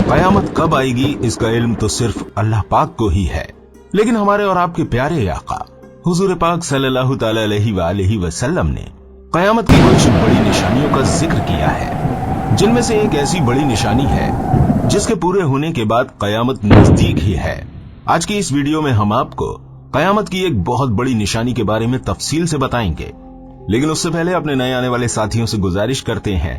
कयामत कब आएगी इसका इल्म तो सिर्फ अल्लाह पाक को ही है, लेकिन हमारे और आपके प्यारे आका हुजूर पाक सल्लल्लाहु तआला अलैहि वसल्लम ने कयामत की कुछ बड़ी निशानियों का जिक्र किया है, जिनमें से एक ऐसी बड़ी निशानी है जिसके पूरे होने के बाद कयामत नजदीक ही है। आज की इस वीडियो में हम आपको कयामत की एक बहुत बड़ी निशानी के बारे में तफसील से बताएंगे, लेकिन उससे पहले अपने नए आने वाले साथियों से गुजारिश करते हैं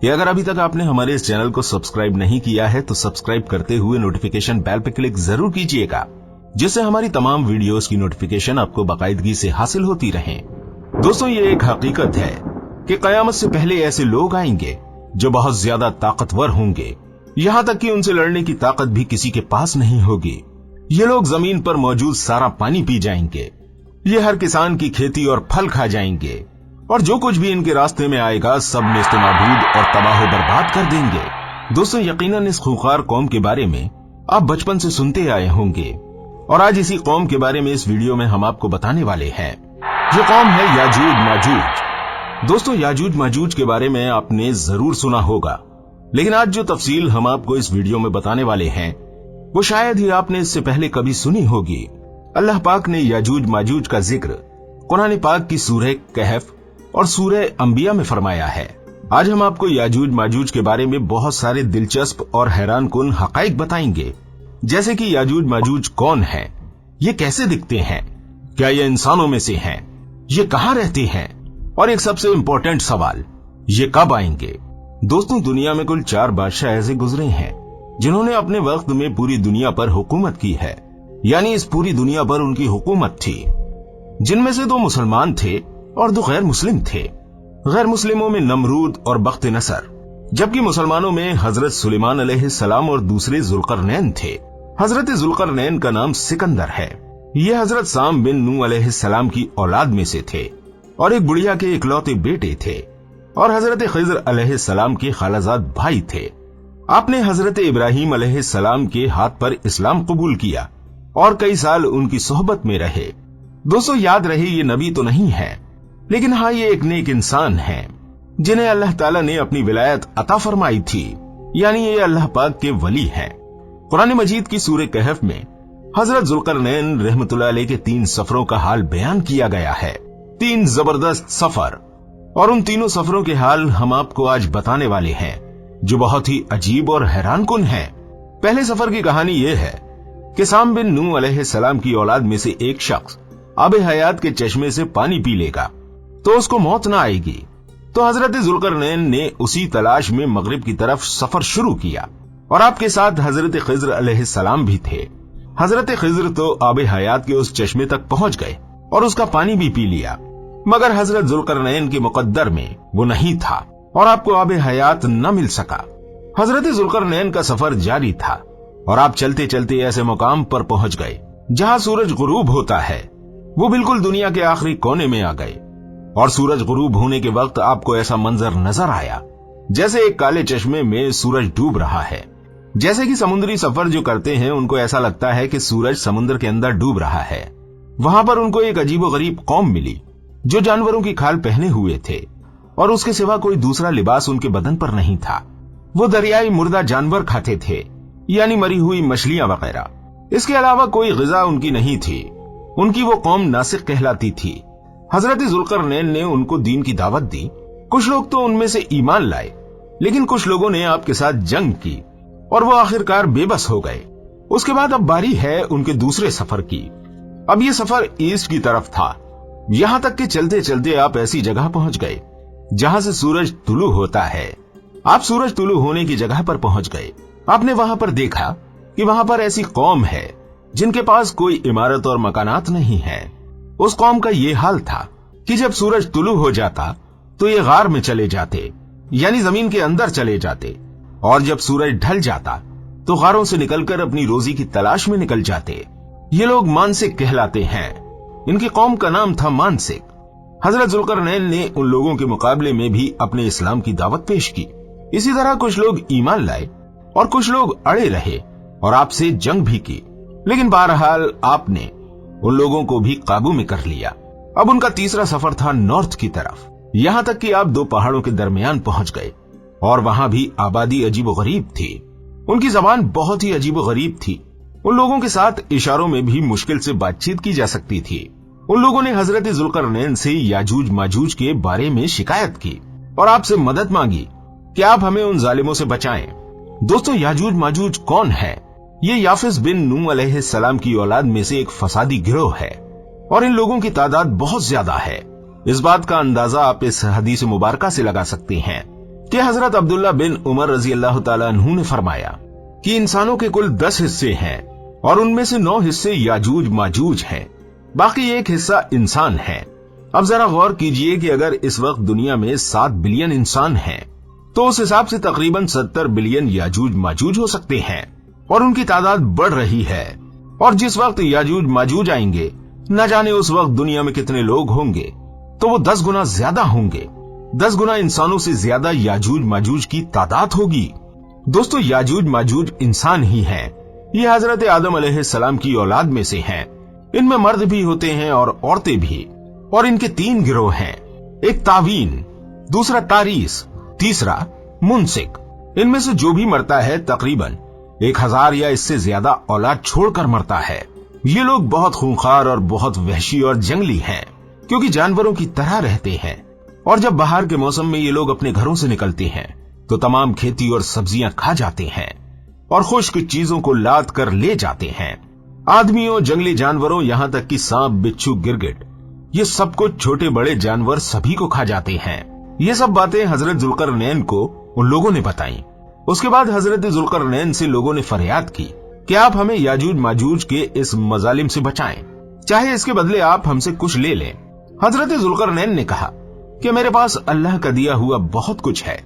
कि अगर अभी तक आपने हमारे इस चैनल को सब्सक्राइब नहीं किया है तो सब्सक्राइब करते हुए नोटिफिकेशन बेल पर क्लिक जरूर कीजिएगा, जिससे हमारी तमाम वीडियोस की नोटिफिकेशन आपको बाकायदगी से हासिल होती रहे। दोस्तों, ये एक हकीकत है कि कयामत से पहले ऐसे लोग आएंगे जो बहुत ज्यादा ताकतवर होंगे, यहाँ तक कि उनसे लड़ने की ताकत भी किसी के पास नहीं होगी। ये लोग जमीन पर मौजूद सारा पानी पी जाएंगे, ये हर किसान की खेती और फल खा जाएंगे, और जो कुछ भी इनके रास्ते में आएगा सब नेस्तनाबूद और तबाह बर्बाद कर देंगे। दोस्तों, यकीनन इस खूंखार कौम के बारे में आप बचपन से सुनते आए होंगे, और आज इसी कौम के बारे में इस वीडियो में हम आपको बताने वाले हैं। ये कौम है याजूज माजूज। दोस्तों, याजूज माजूज के बारे में आपने जरूर सुना होगा, लेकिन आज जो तफसील हम आपको इस वीडियो में बताने वाले हैं वो शायद ही आपने इससे पहले कभी सुनी होगी। अल्लाह पाक ने याजूज माजूज का जिक्र कुरान पाक की सूरह कहफ और सूरह अंबिया में फरमाया है। आज हम आपको याजूज माजूज के बारे में बहुत सारे दिलचस्प और हैरान कुन हकाइक बताएंगे, जैसे कि याजूज माजूज कौन है, ये कैसे दिखते हैं, क्या ये इंसानों में से हैं, ये कहां रहते हैं, और एक सबसे इंपॉर्टेंट सवाल, ये कब आएंगे। दोस्तों, दुनिया में कुल 4 बादशाह ऐसे गुजरे हैं जिन्होंने अपने वक्त में पूरी दुनिया पर हुकूमत की है, यानी इस पूरी दुनिया पर उनकी हुकूमत थी, जिनमें से 2 मुसलमान थे और 2 गैर मुस्लिम थे। गैर मुस्लिमों में नमरूद और बख्त नसर, जबकि मुसलमानों में हजरत सुलेमान अलैहिस्सलाम और दूसरे जुल्करनैन थे। हजरत जुल्करनैन का नाम सिकंदर है। ये हजरत साम बिन नूह अलैहिस्सलाम की औलाद में से थे और एक बुढ़िया के इकलौते बेटे थे, और हजरत खिज्र अलैहिस्सलाम के खालाजाद भाई थे। आपने हजरत इब्राहिम अलैहिस्सलाम के हाथ पर इस्लाम कबूल किया और कई साल उनकी सोहबत में रहे। दोस्तों, याद रहे ये नबी तो नहीं है, लेकिन हाँ, ये एक नेक इंसान है जिन्हें अल्लाह ताला ने अपनी विलायत अता फरमाई थी, यानी ये अल्लाह पाक के वली हैं। कुरान मजीद की सूरह कहफ में हजरत जुल्करनैन रहमतुल्लाह अलैह के 3 सफरों का हाल बयान किया गया है। 3 जबरदस्त सफर, और उन तीनों सफरों के हाल हम आपको आज बताने वाले हैं, जो बहुत ही अजीब और हैरान कुन है। पहले सफर की कहानी यह है कि साम बिन नूह अलैहिस्सलाम की औलाद में से एक शख्स आबे हयात के चश्मे से पानी पी लेगा तो उसको मौत ना आएगी। तो हजरत जुल्करनैन ने उसी तलाश में मगरिब की तरफ सफर शुरू किया, और आपके साथ हजरत खिज्र अलैहिस्सलाम भी थे। हजरत खिज्र तो आबे हयात के उस चश्मे तक पहुंच गए और उसका पानी भी पी लिया, मगर हजरत जुल्करनैन के मुकद्दर में वो नहीं था और आपको आबे हयात न मिल सका। हजरत जुल्करनैन का सफर जारी था और आप चलते चलते ऐसे मुकाम पर पहुंच गए जहां सूरज गुरूब होता है। वो बिल्कुल दुनिया के आखिरी कोने में आ गए, और सूरज गुरूब होने के वक्त आपको ऐसा मंजर नजर आया जैसे एक काले चश्मे में सूरज डूब रहा है। जैसे कि समुद्री सफर जो करते हैं उनको ऐसा लगता है कि सूरज समुद्र के अंदर डूब रहा है। वहां पर उनको एक अजीबोगरीब कौम मिली जो जानवरों की खाल पहने हुए थे, और उसके सिवा कोई दूसरा लिबास उनके बदन पर नहीं था। वो दरियाई मुर्दा जानवर खाते थे, यानी मरी हुई मछलियां वगैरह। इसके अलावा कोई ग़िज़ा उनकी नहीं थी। उनकी वो कौम नासिक कहलाती थी। हजरत जुल्करनैन ने उनको दीन की दावत दी। कुछ लोग तो उनमें से ईमान लाए, लेकिन कुछ लोगों ने आपके साथ जंग की और वो आखिरकार बेबस हो गए। उसके बाद अब बारी है उनके दूसरे सफर की। अब ये सफर ईस्ट की तरफ था, यहां तक कि चलते चलते आप ऐसी जगह पहुंच गए जहां से सूरज तुलू होता है। आप सूरज तुलू होने की जगह पर पहुंच गए। आपने वहां पर देखा कि वहां पर ऐसी कौम है जिनके पास कोई इमारत और मकानात नहीं है। उस कौम का ये हाल था कि जब सूरज तुलू हो जाता तो ये गार में चले जाते, यानी जमीन के अंदर चले जाते, और जब सूरज ढल जाता तो गारों से निकलकर अपनी रोजी की तलाश में निकल जाते। ये लोग मानसिक कहलाते हैं। इनकी कौम का नाम था मानसिक। हजरत जुल्करनैन ने उन लोगों के मुकाबले में भी अपने इस्लाम की दावत पेश की। इसी तरह कुछ लोग ईमान लाए और कुछ लोग अड़े रहे और आपसे जंग भी की, लेकिन बहरहाल आपने उन लोगों को भी काबू में कर लिया। अब उनका तीसरा सफर था नॉर्थ की तरफ, यहां तक कि आप 2 पहाड़ों के दरमियान पहुंच गए और वहां भी आबादी अजीबोगरीब थी। उनकी जबान बहुत ही अजीबोगरीब थी। उन लोगों के साथ इशारों में भी मुश्किल से बातचीत की जा सकती थी। उन लोगों ने हजरत जुल्करनैन से याजूज माजूज के बारे में शिकायत की और आपसे मदद मांगी कि आप हमें उन जालिमों से बचाएं। दोस्तों, याजूज माजूज कौन है? ये याफिस बिन नूह अलैहिस्सलाम की औलाद में से एक फसादी गिरोह है और इन लोगों की तादाद बहुत ज्यादा है। इस बात का अंदाजा आप इस हदीस मुबारका से लगा सकते हैं कि हजरत अब्दुल्ला बिन उमर रजी अल्लाह तआला अन्हु ने फरमाया कि इंसानों के कुल 10 हिस्से हैं और उनमें से 9 हिस्से याजूज माजूज हैं, बाकी एक हिस्सा इंसान है। अब जरा गौर कीजिए कि अगर इस वक्त दुनिया में 7 बिलियन इंसान हैं, तो उस हिसाब से तकरीबन 70 बिलियन याजूज माजूज हो सकते हैं और उनकी तादाद बढ़ रही है। और जिस वक्त याजूज माजूज आएंगे, न जाने उस वक्त दुनिया में कितने लोग होंगे, तो वो 10 गुना ज्यादा होंगे। 10 गुना इंसानों से ज्यादा याजूज माजूज की तादाद होगी। दोस्तों, याजूज माजूज इंसान ही हैं। ये हजरत आदम अलैहिस्सलाम की औलाद में से हैं। इनमें मर्द भी होते हैं और औरतें भी। और इनके 3 गिरोह हैं, एक तावीन, दूसरा तारीस, तीसरा मुनसिक। इनमें से जो भी मरता है तकरीबन 1000 या इससे ज्यादा औलाद छोड़कर मरता है। ये लोग बहुत खूंखार और बहुत वहशी और जंगली हैं, क्योंकि जानवरों की तरह रहते हैं। और जब बाहर के मौसम में ये लोग अपने घरों से निकलते हैं तो तमाम खेती और सब्जियां खा जाते हैं और खुश्क चीजों को लाद कर ले जाते हैं। आदमियों, जंगली जानवरों, यहां तक कि सांप, बिच्छू, गिरगिट, ये सब कुछ छोटे बड़े जानवर सभी को खा जाते हैं। ये सब बातें हजरत जुल्करनैन को उन लोगों ने बताई। उसके बाद हजरत जुल्करनैन से लोगों ने फरियाद की कि आप हमें याजूज माजूज के इस मजालिम से बचाएं, चाहे इसके बदले आप हमसे कुछ ले लें। हजरत जुल्करनैन ने कहा कि मेरे पास अल्लाह का दिया हुआ बहुत कुछ है,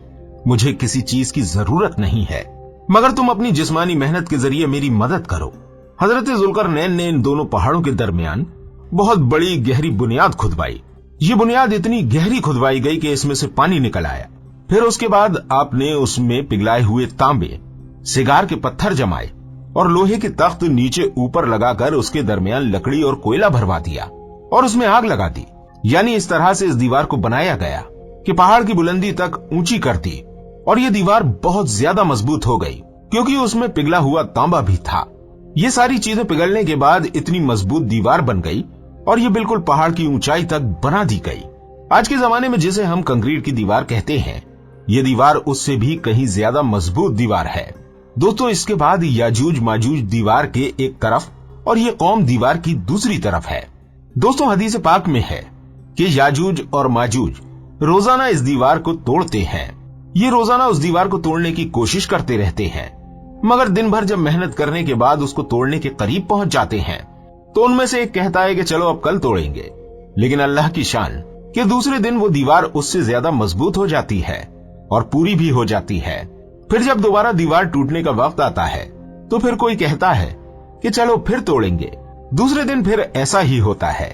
मुझे किसी चीज की जरूरत नहीं है, मगर तुम अपनी जिस्मानी मेहनत के जरिए मेरी मदद करो। हजरत जुल्करनैन ने इन दोनों पहाड़ों के दरमियान बहुत बड़ी गहरी बुनियाद खुदवाई। ये बुनियाद इतनी गहरी खुदवाई गई कि इसमें से पानी निकल आया। फिर उसके बाद आपने उसमें पिघलाए हुए तांबे, सिगार के पत्थर जमाए और लोहे के तख्त नीचे ऊपर लगाकर उसके दरमियान लकड़ी और कोयला भरवा दिया और उसमें आग लगा दी। यानी इस तरह से इस दीवार को बनाया गया कि पहाड़ की बुलंदी तक ऊंची कर दी और ये दीवार बहुत ज्यादा मजबूत हो गई, क्योंकि उसमें पिघला हुआ तांबा भी था। ये सारी चीजें पिघलने के बाद इतनी मजबूत दीवार बन गई और ये बिल्कुल पहाड़ की ऊंचाई तक बना दी गई। आज के जमाने में जिसे हम कंक्रीट की दीवार कहते हैं, ये दीवार उससे भी कहीं ज्यादा मजबूत दीवार है। दोस्तों, इसके बाद याजूज माजूज दीवार के एक तरफ और ये कौम दीवार की दूसरी तरफ है। दोस्तों, हदीस पाक में है कि याजूज और माजूज रोजाना इस दीवार को तोड़ते हैं। ये रोजाना उस दीवार को तोड़ने की कोशिश करते रहते हैं, मगर दिन भर जब मेहनत करने के बाद उसको तोड़ने के करीब पहुंच जाते हैं तो उनमें से एक कहता है कि चलो अब कल तोड़ेंगे, लेकिन अल्लाह की शान कि दूसरे दिन वो दीवार उससे ज्यादा मजबूत हो जाती है और पूरी भी हो जाती है। फिर जब दोबारा दीवार टूटने का वक्त आता है तो फिर कोई कहता है कि चलो फिर तोड़ेंगे। दूसरे दिन फिर ऐसा ही होता है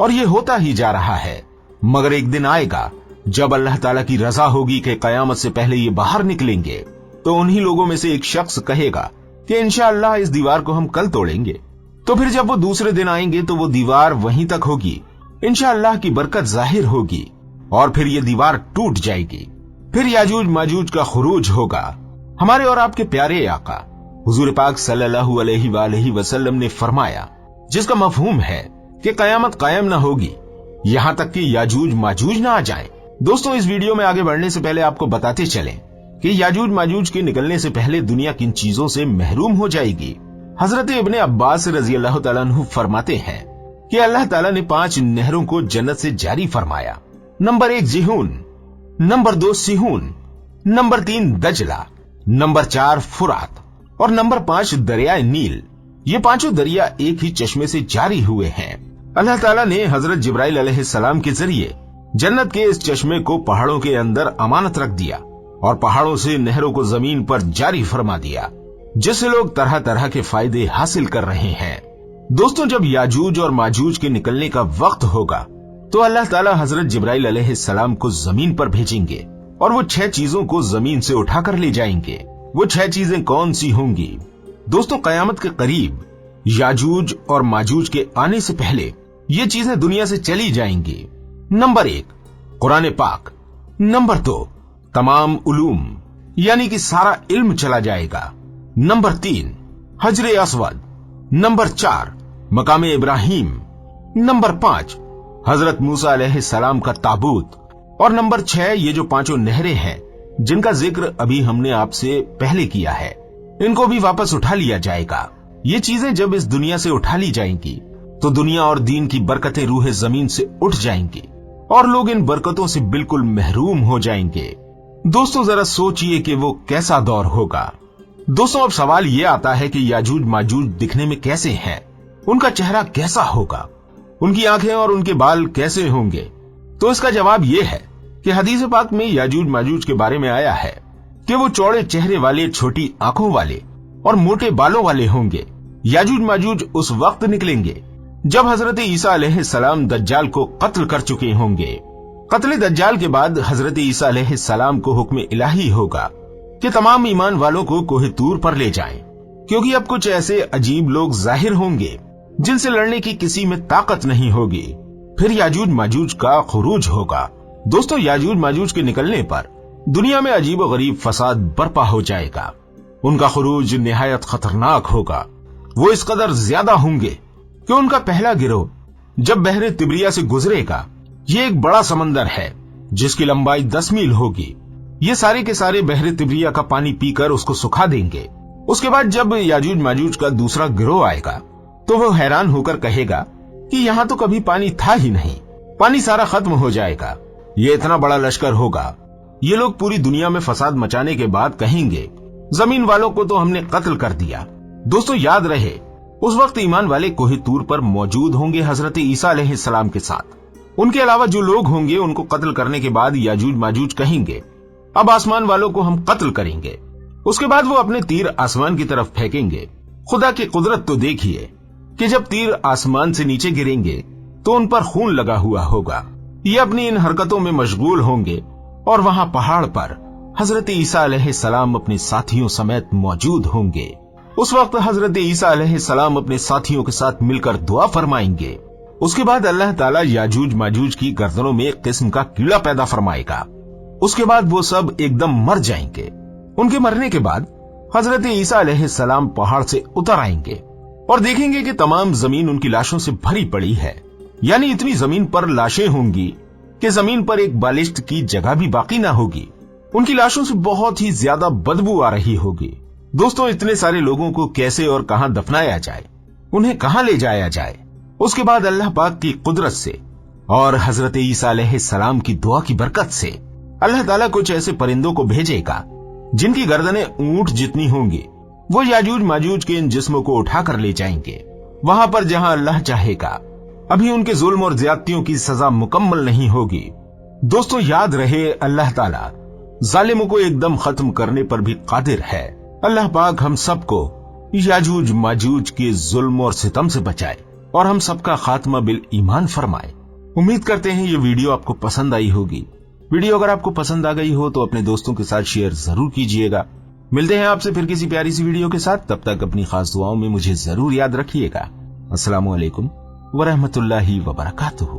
और ये होता ही जा रहा है। मगर एक दिन आएगा जब अल्लाह ताला की रजा होगी कि कयामत से पहले ये बाहर निकलेंगे, तो उन्हीं लोगों में से एक शख्स कहेगा कि इंशाअल्लाह इस दीवार को हम कल तोड़ेंगे। तो फिर जब वो दूसरे दिन आएंगे तो वो दीवार वहीं तक होगी, इंशाअल्लाह की बरकत जाहिर होगी और फिर ये दीवार टूट जाएगी। फिर याजूज माजूज का खुरूज होगा। हमारे और आपके प्यारे आका हुजूर पाक सल्लल्लाहु अलैहि वसल्लम ने फरमाया, जिसका मफहूम है कि कयामत कायम ना होगी यहां तक कि याजूज माजूज ना आ जाएं। दोस्तों, इस वीडियो में आगे बढ़ने से पहले आपको बताते चलें कि याजूज माजूज के निकलने से पहले दुनिया किन चीजों से महरूम हो जाएगी। हजरत इब्ने अब्बास रजी अल्लाह तआला अन्हु फरमाते हैं कि अल्लाह ताला ने 5 नहरों को जन्नत से जारी फरमाया। नंबर 1 जिहून, नंबर 2 सिहून, नंबर 3 दजला, नंबर 4 फुरात और नंबर 5 दरियाए नील। ये पांचों दरिया एक ही चश्मे से जारी हुए हैं। अल्लाह ताला ने हजरत जिब्राइल अलैहिस्सलाम के जरिए जन्नत के इस चश्मे को पहाड़ों के अंदर अमानत रख दिया और पहाड़ों से नहरों को जमीन पर जारी फरमा दिया, जिससे लोग तरह तरह के फायदे हासिल कर रहे हैं। दोस्तों, जब याजूज और माजूज के निकलने का वक्त होगा तो अल्लाह ताला हजरत जिब्राइल अलैहिस्सलाम को जमीन पर भेजेंगे और वो 6 चीजों को जमीन से उठाकर ले जाएंगे। वो 6 चीजें कौन सी होंगी? दोस्तों, कयामत के करीब याजूज और माजूज के आने से पहले ये चीजें दुनिया से चली जाएंगी। नंबर 1 कुरान पाक, नंबर 2 तमाम उलूम यानी कि सारा इल्म चला जाएगा, नंबर 3 हजरे अस्वद, नंबर 4 मकाम इब्राहिम, नंबर 5 हजरत मूसा अलैहिस्सलाम का ताबूत, और नंबर 6 ये जो 5 नहरें हैं जिनका जिक्र अभी हमने आपसे पहले किया है, इनको भी वापस उठा लिया जाएगा। ये चीजें जब इस दुनिया से उठा ली जाएंगी तो दुनिया और दीन की बरकतें रूह जमीन से उठ जाएंगी और लोग इन बरकतों से बिल्कुल महरूम हो जाएंगे। दोस्तों जरा सोचिए कि वो कैसा दौर होगा। दोस्तों अब सवाल ये आता है कि याजूज माजूज दिखने में कैसे हैं, उनका चेहरा कैसा होगा, उनकी आंखें और उनके बाल कैसे होंगे। तो इसका जवाब यह है कि हदीस पाक में याजूज माजूज के बारे में आया है कि वो चौड़े चेहरे वाले, छोटी आंखों वाले और मोटे बालों वाले होंगे। याजूज माजूज उस वक्त निकलेंगे जब हजरत ईसा अलैहिस्सलाम दज्जाल को कत्ल कर चुके होंगे। कत्ल दज्जाल के बाद हजरत ईसा अलैहिस्सलाम को हुक्म इलाही होगा कि तमाम ईमान वालों को कोहे तूर पर ले जाएं, क्योंकि अब कुछ ऐसे अजीब लोग जाहिर होंगे जिनसे लड़ने की किसी में ताकत नहीं होगी। फिर याजूज माजूज का खुरूज होगा। दोस्तों याजूज माजूज के निकलने पर दुनिया में अजीब व गरीब फसाद बर्पा हो जाएगा। उनका खुरूज निहायत खतरनाक होगा। वो इस कदर ज्यादा होंगे कि उनका पहला गिरोह जब बहरे तिब्रिया से गुजरेगा, ये एक बड़ा समंदर है जिसकी लंबाई 10 मील होगी। ये सारे के सारे बहरे तिब्रिया का पानी पीकर उसको सुखा देंगे। उसके बाद जब याजूज माजूज का दूसरा गिरोह आएगा तो वो हैरान होकर कहेगा कि यहाँ तो कभी पानी था ही नहीं, पानी सारा खत्म हो जाएगा। ये इतना बड़ा लश्कर होगा। ये लोग पूरी दुनिया में फसाद मचाने के बाद कहेंगे जमीन वालों को तो हमने कत्ल कर दिया। दोस्तों याद रहे उस वक्त ईमान वाले कोहे तूर पर मौजूद होंगे हजरत ईसा अलैहिस्सलाम के साथ। उनके अलावा जो लोग होंगे उनको कत्ल करने के बाद याजूज माजूज कहेंगे अब आसमान वालों को हम कत्ल करेंगे। उसके बाद वो अपने तीर आसमान की तरफ फेंकेंगे। खुदा की कुदरत तो देखिए कि जब तीर आसमान से नीचे गिरेंगे तो उन पर खून लगा हुआ होगा। ये अपनी इन हरकतों में मशगूल होंगे और वहां पहाड़ पर हजरत ईसा अलैहिस्सलाम अपने साथियों समेत मौजूद होंगे। उस वक्त हजरत ईसा अलैहिस्सलाम अपने साथियों के साथ मिलकर दुआ फरमाएंगे। उसके बाद अल्लाह ताला याजूज माजूज की गर्दनों में एक किस्म का कीड़ा पैदा फरमाएगा। उसके बाद वो सब एकदम मर जाएंगे। उनके मरने के बाद हजरत ईसा अलैहिस्सलाम पहाड़ से उतर आएंगे और देखेंगे कि तमाम जमीन उनकी लाशों से भरी पड़ी है। यानी इतनी जमीन पर लाशें होंगी कि जमीन पर एक बालिश्त की जगह भी बाकी ना होगी। उनकी लाशों से बहुत ही ज्यादा बदबू आ रही होगी। दोस्तों इतने सारे लोगों को कैसे और कहां दफनाया जाए, उन्हें कहां ले जाया जाए। उसके बाद अल्लाह पाक की कुदरत से और हजरत ईसा अलैहिस्सलाम की दुआ की बरकत से अल्लाह ताला कुछ ऐसे परिंदों को भेजेगा जिनकी गर्दनें ऊंट जितनी होंगी। वो याजूज माजूज के इन जिस्मों को उठाकर ले जाएंगे वहां पर जहां अल्लाह चाहेगा। अभी उनके जुल्म और ज्यादतियों की सजा मुकम्मल नहीं होगी। दोस्तों याद रहे अल्लाह ताला जालिमों को एकदम खत्म करने पर भी कादिर है। अल्लाह पाक हम सबको याजूज माजूज के जुल्म और सितम से बचाए और हम सबका खात्मा बिल ईमान फरमाए। उम्मीद करते हैं ये वीडियो आपको पसंद आई होगी। वीडियो अगर आपको पसंद आ गई हो तो अपने दोस्तों के साथ शेयर जरूर कीजिएगा। मिलते हैं आपसे फिर किसी प्यारी सी वीडियो के साथ। तब तक अपनी खास दुआओं में मुझे जरूर याद रखिएगा। अस्सलामु अलैकुम व रहमतुल्लाहि व बरकातुहू।